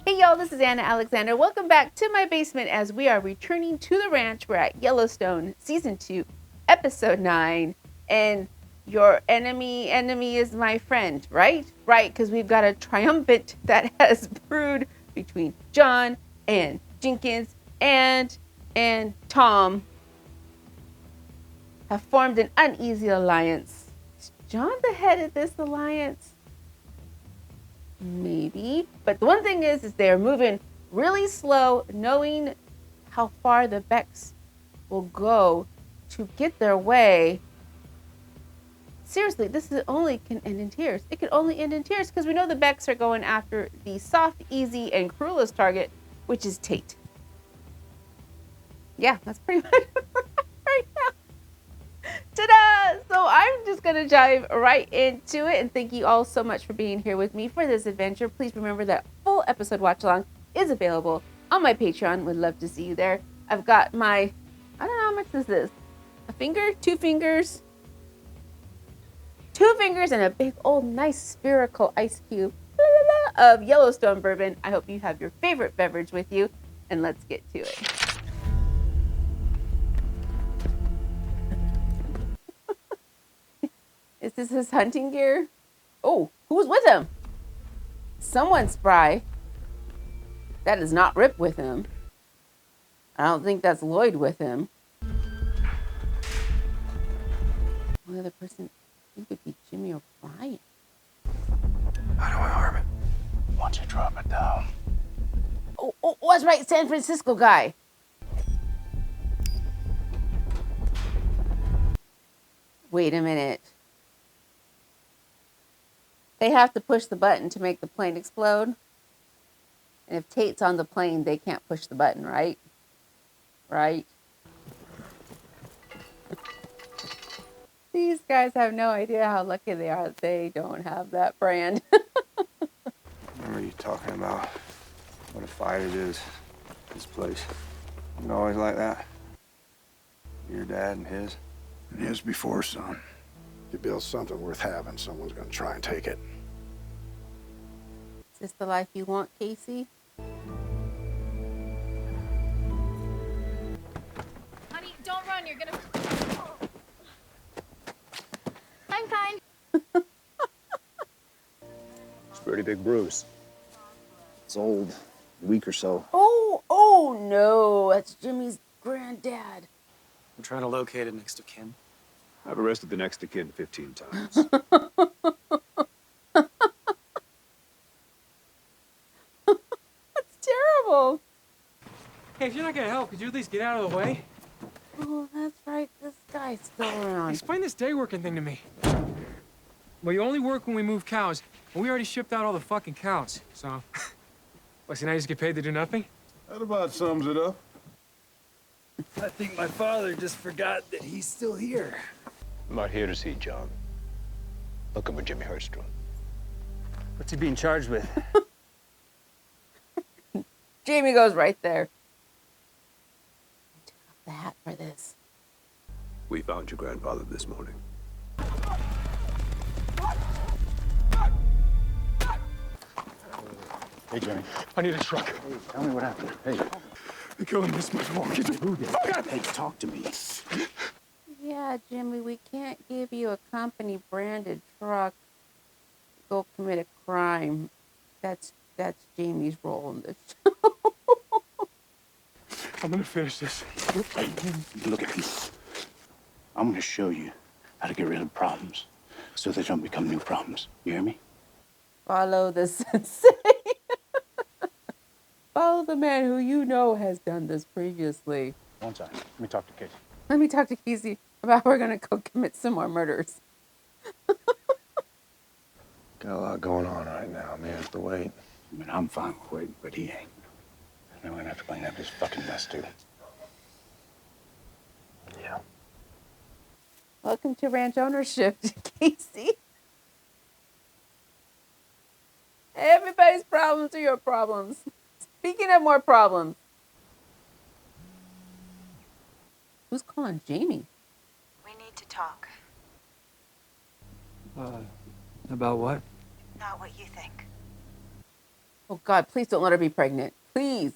Hey y'all, this is Anna Alexander. Welcome back to my basement as we are returning to the ranch. We're at Yellowstone Season 2, Episode 9. And your enemy is my friend, right? Right, because we've got a triumvirate that has brewed between John and Jenkins and Tom have formed an uneasy alliance. Is John the head of this alliance? Maybe. But the one thing is they're moving really slow, knowing how far the Becks will go to get their way. Seriously, this only can end in tears. It can only end in tears because we know the Becks are going after the soft, easy, and cruelest target, which is Tate. Yeah, that's pretty much right now. Ta-da! So I'm just going to dive right into it, and thank you all so much for being here with me for this adventure. Please remember that full episode watch-along is available on my Patreon. Would love to see you there. I've got my, I don't know how much this is. A finger? 2 fingers? 2 fingers and a big old nice spherical ice cube of Yellowstone bourbon. I hope you have your favorite beverage with you, and let's get to it. Is this his hunting gear? Oh, who's with him? Someone's spry. That is not Rip with him. I don't think that's Lloyd with him. The other person, he could be Jimmy O'Brien. How do I harm it? Once you drop it down. Oh, that's right, San Francisco guy. Wait a minute. They have to push the button to make the plane explode. And if Tate's on the plane, they can't push the button, right? Right? These guys have no idea how lucky they are that they don't have that brand. What are you talking about? What a fight it is. This place. You always like that? Your dad and his? And his before, son. You build something worth having, someone's gonna try and take it. Is this the life you want, Casey? Honey, don't run. You're gonna... I'm fine. It's a pretty big bruise. It's old, a week or so. Oh no, that's Jimmy's granddad. I'm trying to locate it next of kin. I've arrested the next of kin 15 times. That's terrible. Hey, if you're not gonna help, could you at least get out of the way? Oh, that's right, this guy's still around. Explain this day working thing to me. Well, you only work when we move cows, and we already shipped out all the fucking cows, so... Well, so now you just get paid to do nothing? That about sums it up. I think my father just forgot that he's still here. I'm not here to see John. Looking for Jimmy Hurstrom. What's he being charged with? Jamie goes right there. I took off the hat for this. We found your grandfather this morning. Hey, Jimmy. I need a truck. Hey, tell me what happened. Hey. They're killing this much more. Get the food. Hey, talk to me. Yeah, Jimmy, we can't give you a company branded truck. Go commit a crime. That's Jamie's role in this show. I'm gonna finish this. Look at me. I'm gonna show you how to get rid of problems so they don't become new problems. You hear me? Follow the sensei. Follow the man who you know has done this previously. One second. Let me talk to Casey. Let me talk to Casey about how we're gonna go commit some more murders. Got a lot going on right now. May have to wait. I mean, I'm fine with waiting, but he ain't. And we're gonna have to clean up this fucking mess, too. Yeah. Welcome to ranch ownership, Casey. Everybody's problems are your problems. Speaking of more problems. Who's calling Jamie? We need to talk. About what? Not what you think. Oh God, please don't let her be pregnant. Please.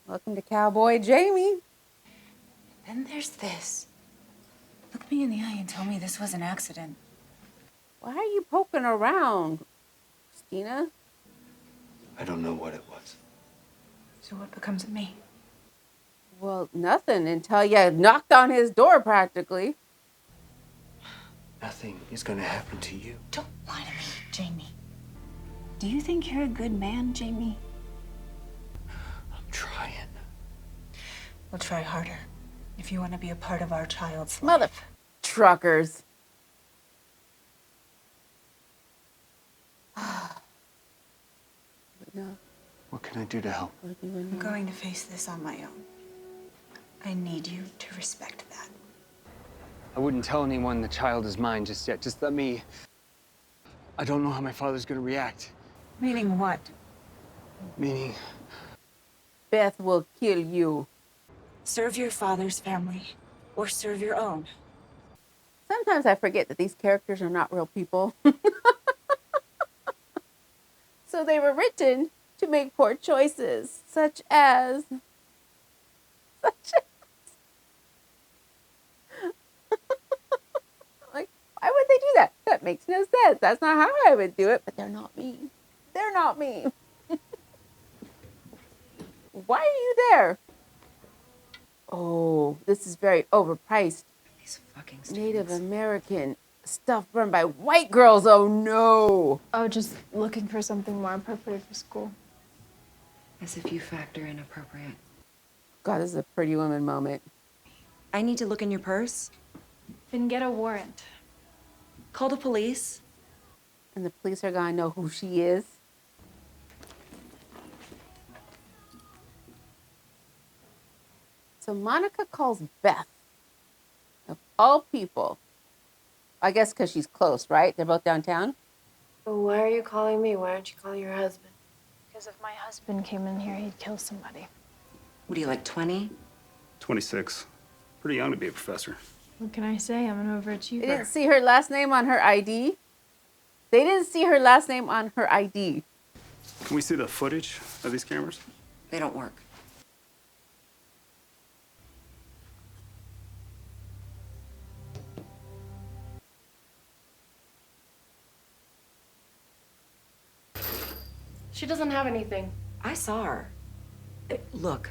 Welcome to Cowboy Jamie. Then there's this. Look me in the eye and tell me this was an accident. Why are you poking around, Christina? I don't know what it was. So what becomes of me? Well, nothing until you knocked on his door practically. Nothing is gonna happen to you. Don't lie to me, Jamie. Do you think you're a good man, Jamie? I'm trying. We'll try harder if you want to be a part of our child's life. Mother truckers. No, What can I do to help? I'm going to face this on my own. I need you to respect that. I wouldn't tell anyone the child is mine just yet. Just let me... I don't know how my father's gonna react. Meaning what? Meaning, Beth will kill you. Serve your father's family or serve your own. Sometimes I forget that these characters are not real people. So they were written to make poor choices, such as. Like, why would they do that? That makes no sense. That's not how I would do it, but they're not me. They're not me. Why are you there? Oh, this is very overpriced. These fucking Native students. American stuff run by white girls. Oh no. Oh, just looking for something more appropriate for school. As if you factor in appropriate. God, this is a Pretty Woman moment. I need to look in your purse. Then get a warrant. Call the police. And the police are gonna know who she is. So Monica calls Beth, of all people. I guess because she's close, right? They're both downtown. But why are you calling me? Why aren't you calling your husband? Because if my husband came in here, he'd kill somebody. What are you, like 20? 26. Pretty young to be a professor. What can I say? I'm an They overachiever. didn't see her last name on her ID. They didn't see her last name on her ID. Can we see the footage of these cameras? They don't work. She doesn't have anything. I saw her. Look,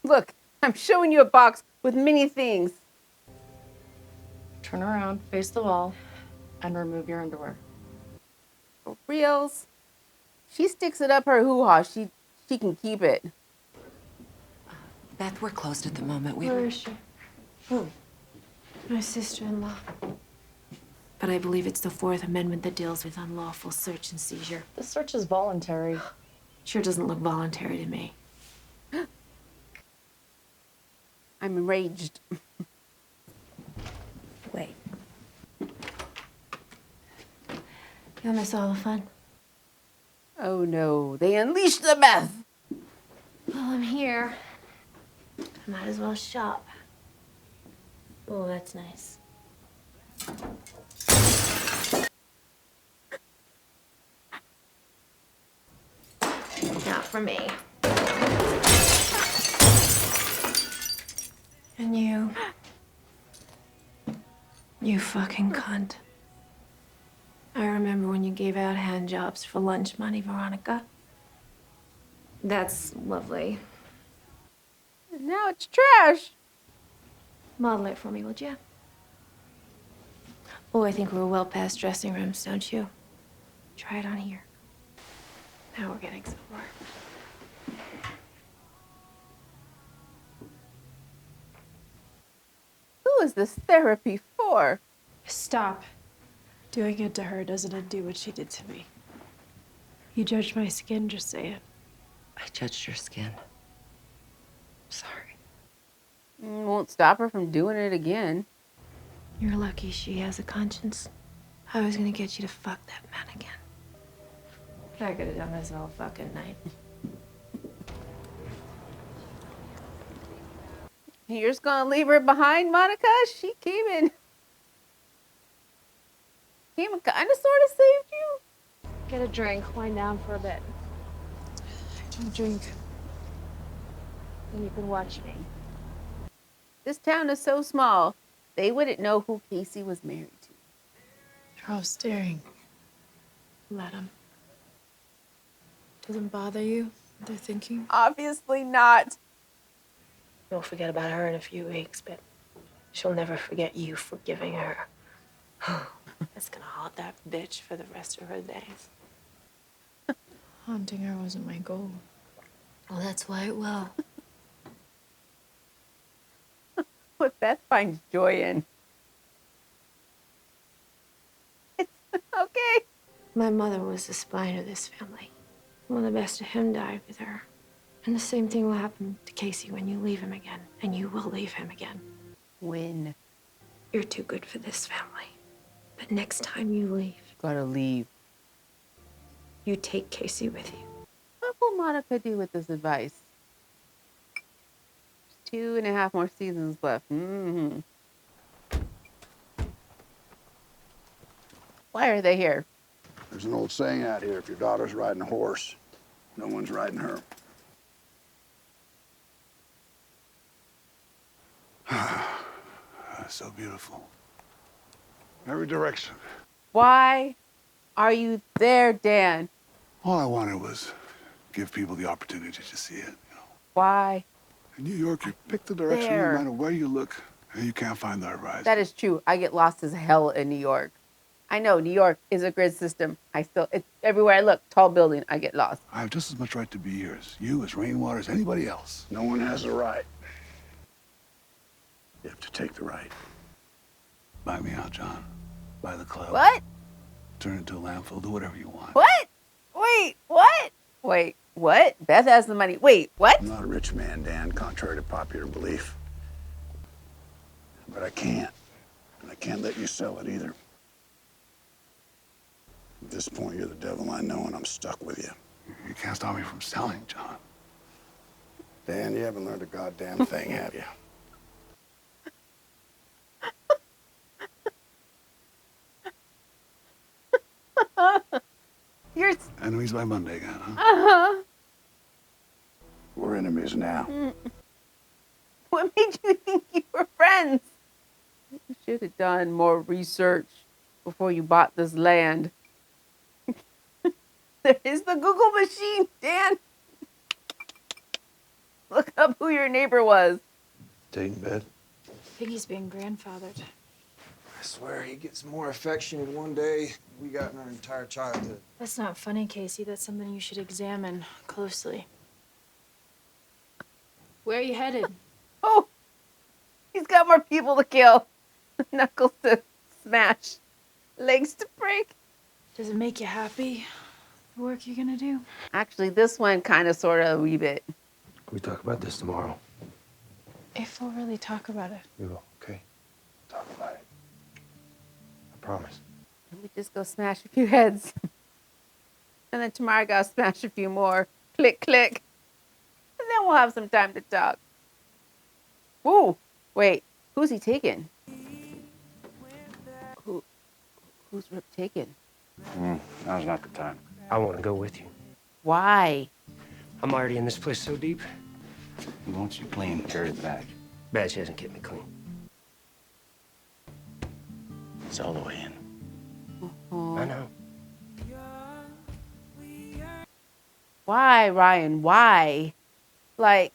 Look, I'm showing you a box with many things. Turn around, face the wall, and remove your underwear. For reals. She sticks it up her hoo-ha. She can keep it. Beth, we're closed at the moment. Where is she? Who? My sister-in-law. But I believe it's the Fourth Amendment that deals with unlawful search and seizure. The search is voluntary. Sure doesn't look voluntary to me. I'm enraged. Wait. You'll miss all the fun. Oh no, they unleashed the Beth. Well, I'm here. I might as well shop. Oh, that's nice. Not for me. And you fucking cunt. I remember when you gave out hand jobs for lunch money, Veronica. That's lovely. Now it's trash. Model it for me, would you? Oh, I think we're well past dressing rooms, don't you? Try it on here. Now we're getting somewhere. Who is this therapy for? Stop. Doing it to her doesn't undo what she did to me. You judged my skin, just saying. I judged your skin. Sorry. Won't stop her from doing it again. You're lucky she has a conscience. I was gonna get you to fuck that man again. I could have done this all fucking night. You're just gonna leave her behind, Monica? She came and kind of sort of saved you. Get a drink, wind down for a bit. Don't drink. And you can watch me. This town is so small, they wouldn't know who Casey was married to. They're all staring. Let them. Doesn't bother you what they're thinking? Obviously not. You'll forget about her in a few weeks, but she'll never forget you for giving her. That's gonna haunt that bitch for the rest of her days. Haunting her wasn't my goal. Well, that's why it will. What Beth finds joy in. It's okay. My mother was the spine of this family. One of the best of him died with her. And the same thing will happen to Casey when you leave him again. And you will leave him again. When? You're too good for this family. But next time you leave, Gotta leave. you take Casey with you. What will Monica do with this advice? 2.5 more seasons left. Why are they here? There's an old saying out here, if your daughter's riding a horse, no one's riding her. So beautiful. Every direction. Why are you there, Dan? All I wanted was give people the opportunity to see it, you know. Why? In New York, you pick the direction, There. no matter where you look, and you can't find the horizon. That is true. I get lost as hell in New York. I know New York is a grid system. It's everywhere I look, tall building, I get lost. I have just as much right to be here as you, as Rainwater, as anybody else. No one has the right. You have to take the right. Buy me out, John. Buy the club. What? Turn it into a landfill. Do whatever you want. What? Wait, what? Wait, what? Beth has the money. Wait, what? I'm not a rich man, Dan, contrary to popular belief. But I can't. And I can't let you sell it either. At this point, you're the devil I know, and I'm stuck with you. You can't stop me from selling, John. Dan, you haven't learned a goddamn thing, have you? You're... Enemies by Monday again, huh? Uh-huh. We're enemies now. What made you think you were friends? You should have done more research before you bought this land. There is the Google machine, Dan. Look up who your neighbor was. Stay in bed. I think he's being grandfathered. I swear he gets more affection in one day than we got in our entire childhood. That's not funny, Casey. That's something you should examine closely. Where are you headed? Oh, he's got more people to kill. Knuckles to smash. Legs to break. Does it make you happy, the work you're gonna do? Actually, this one kind of, sort of, a wee bit. Can we talk about this tomorrow? If we'll really talk about it. We will, okay? Talk about it. I promise. We just go smash a few heads. And then tomorrow I gotta smash a few more. Click, click. And then we'll have some time to talk. Ooh, wait, who's he taking? Who's Rip taking? Now's not the time. I want to go with you. Why? I'm already in this place so deep. He wants you clean. Carry the bag. Badge hasn't kept me clean. It's all the way in. I know. Why, Ryan? Why? Like,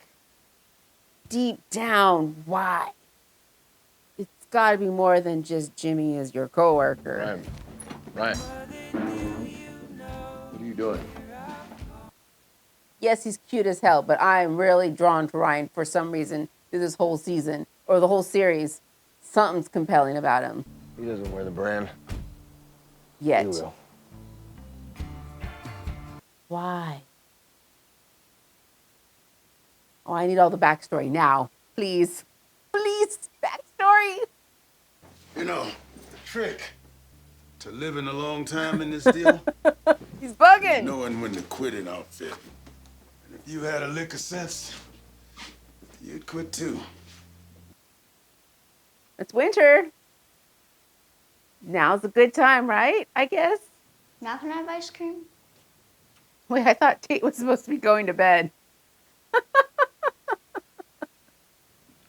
deep down, why? It's gotta be more than just Jimmy is your coworker. Ryan. What are you doing? Yes, he's cute as hell, but I'm really drawn to Ryan for some reason through this whole season or the whole series. Something's compelling about him. He doesn't wear the brand. Yet. You will. Why? Oh, I need all the backstory now. Please. Please, backstory. You know, the trick to living a long time in this deal, He's bugging. knowing when to quit an outfit. And if you had a lick of sense, you'd quit too. It's winter. Now's a good time, right? I guess. Not gonna have ice cream? Wait, I thought Tate was supposed to be going to bed.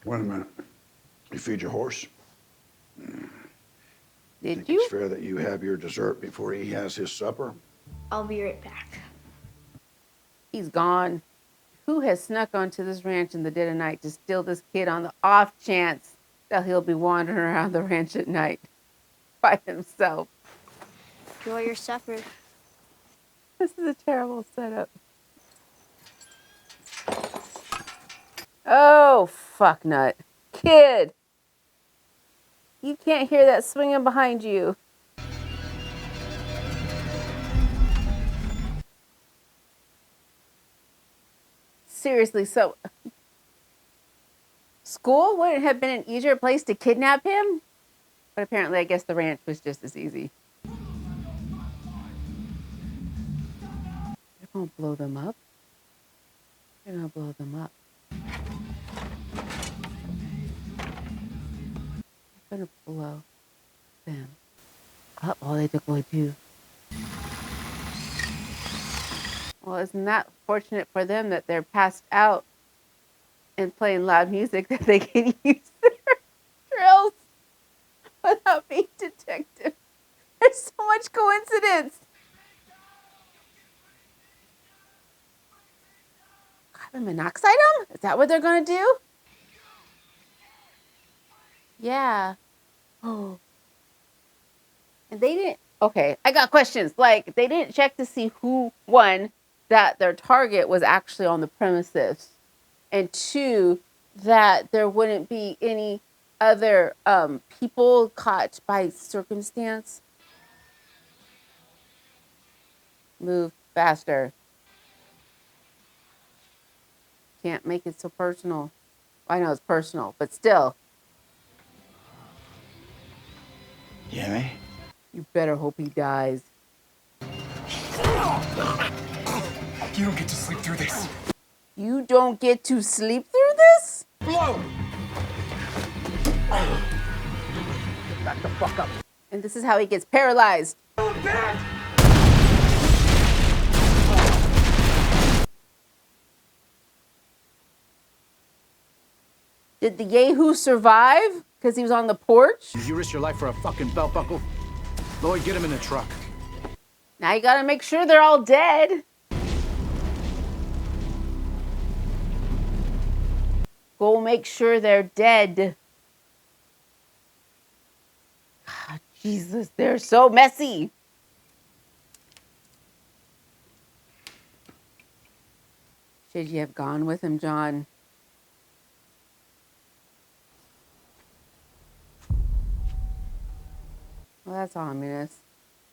Wait a minute. You feed your horse? Did Think you? it's fair that you have your dessert before he has his supper? I'll be right back. He's gone. Who has snuck onto this ranch in the dead of night to steal this kid on the off chance that he'll be wandering around the ranch at night by himself? Enjoy your supper. This is a terrible setup. Oh, fuck nut. Kid! You can't hear that swinging behind you. Seriously, so school wouldn't have been an easier place to kidnap him? But apparently, I guess the ranch was just as easy. They're gonna blow them up. They're gonna blow them up. They're gonna blow them up. Oh, they took away two. Well, isn't that fortunate for them that they're passed out and playing loud music that they can use their drills without being detected? There's so much coincidence. Carbon monoxide them? Is that what they're gonna do? Yeah. Oh. And they didn't. Okay, I got questions. Like, they didn't check to see who, one, that their target was actually on the premises, and two, that there wouldn't be any other people caught by circumstance. Move faster. Can't make it so personal. I know it's personal, but still. Jimmy? You better hope he dies. You don't get to sleep through this. You don't get to sleep through this? Blow! Back the fuck up. And this is how he gets paralyzed. Did the Yahoo survive? Because he was on the porch? Did you risk your life for a fucking belt buckle? Lloyd, get him in the truck. Now you gotta make sure they're all dead. Go make sure they're dead. God, Jesus, they're so messy. Should you have gone with him, John? Well, that's ominous.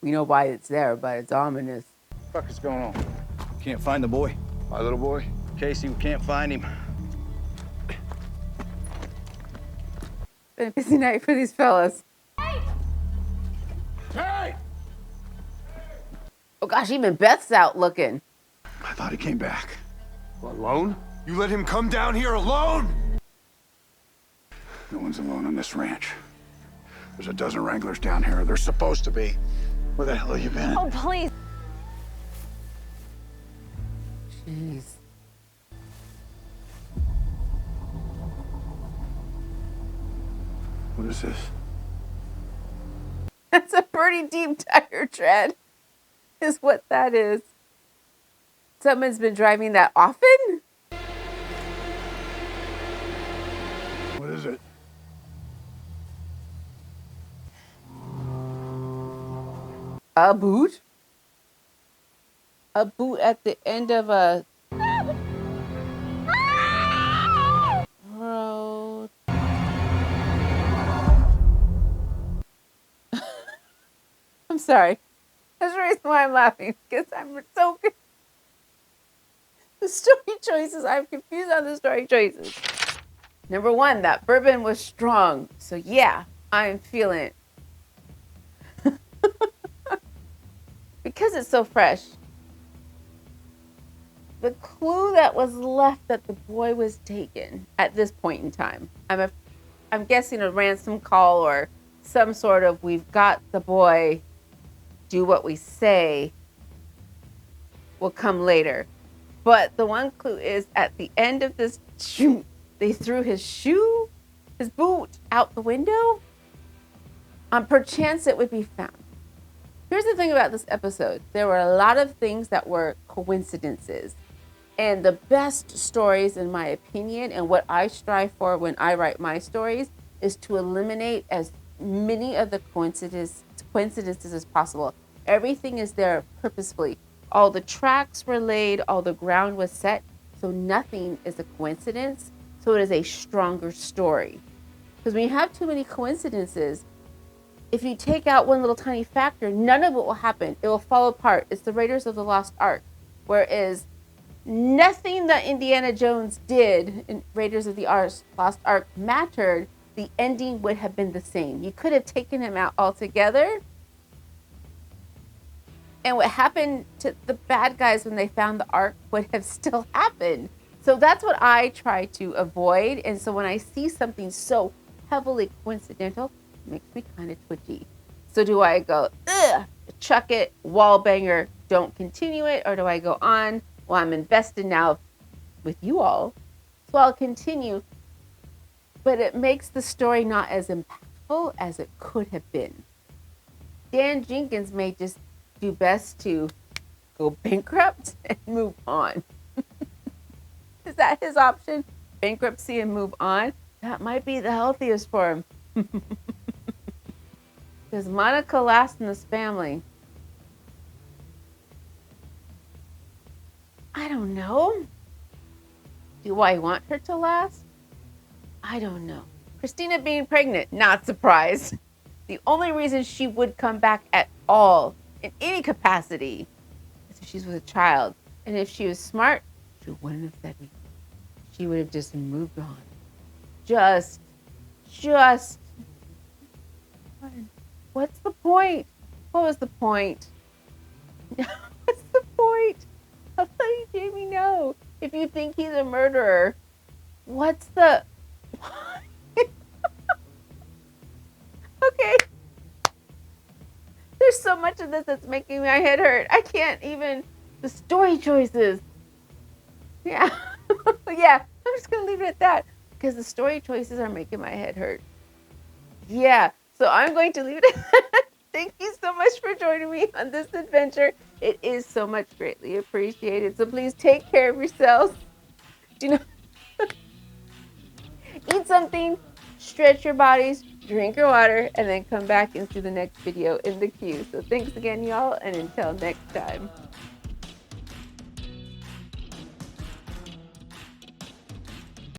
We know why it's there, but it's ominous. What the fuck is going on? Can't find the boy. My little boy? Casey, we can't find him. Been a busy night for these fellas. Hey! Oh gosh, even Beth's out looking. I thought he came back. Alone? You let him come down here alone? No one's alone on this ranch. There's a dozen wranglers down here. They're supposed to be. Where the hell have you been? Oh, please. Jeez. What is this? That's a pretty deep tire tread, is what that is. Someone's been driving that often? What is it? A boot? A boot at the end of a road. I'm sorry. That's the reason why I'm laughing, because I'm so good. The story choices, I'm confused on the story choices. Number one, that bourbon was strong. So yeah, I'm feeling it. Because it's so fresh. The clue that was left that the boy was taken at this point in time, I'm I'm guessing a ransom call or some sort of, we've got the boy, do what we say, will come later. But the one clue is at the end of this shoot, they threw his boot out the window. Perchance it would be found. Here's the thing about this episode. There were a lot of things that were coincidences. And the best stories, in my opinion, and what I strive for when I write my stories, is to eliminate as many of the coincidences as possible. Everything is there purposefully. All the tracks were laid, all the ground was set, so nothing is a coincidence. So it is a stronger story. Because when you have too many coincidences, if you take out one little tiny factor, none of it will happen. It will fall apart. It's the Raiders of the Lost Ark. Whereas nothing that Indiana Jones did in Raiders of the Lost Ark mattered, the ending would have been the same. You could have taken him out altogether. And what happened to the bad guys when they found the Ark would have still happened. So that's what I try to avoid. And so when I see something so heavily coincidental, it makes me kind of twitchy. So do I go, ugh, chuck it, wall banger, don't continue it? Or do I go on? Well, I'm invested now with you all, so I'll continue. But it makes the story not as impactful as it could have been. Dan Jenkins may just do best to go bankrupt and move on. Is that his option? Bankruptcy and move on? That might be the healthiest for him. Does Monica last in this family? I don't know. Do I want her to last? I don't know. Christina being pregnant, not surprised. The only reason she would come back at all in any capacity is if she's with a child. And if she was smart, she wouldn't have said anything. She would have just moved on. Just. What's the point? What was the point? What's the point? I'll tell you, Jamie, no. If you think he's a murderer, what's the... Okay. There's so much of this that's making my head hurt. I can't even... The story choices. Yeah. Yeah, I'm just going to leave it at that. Because the story choices are making my head hurt. Yeah, so I'm going to leave it at that. Thank you so much for joining me on this adventure. It is so much greatly appreciated. So please take care of yourselves. Do not eat something, stretch your bodies, drink your water, and then come back and see the next video in the queue. So thanks again, y'all, and until next time.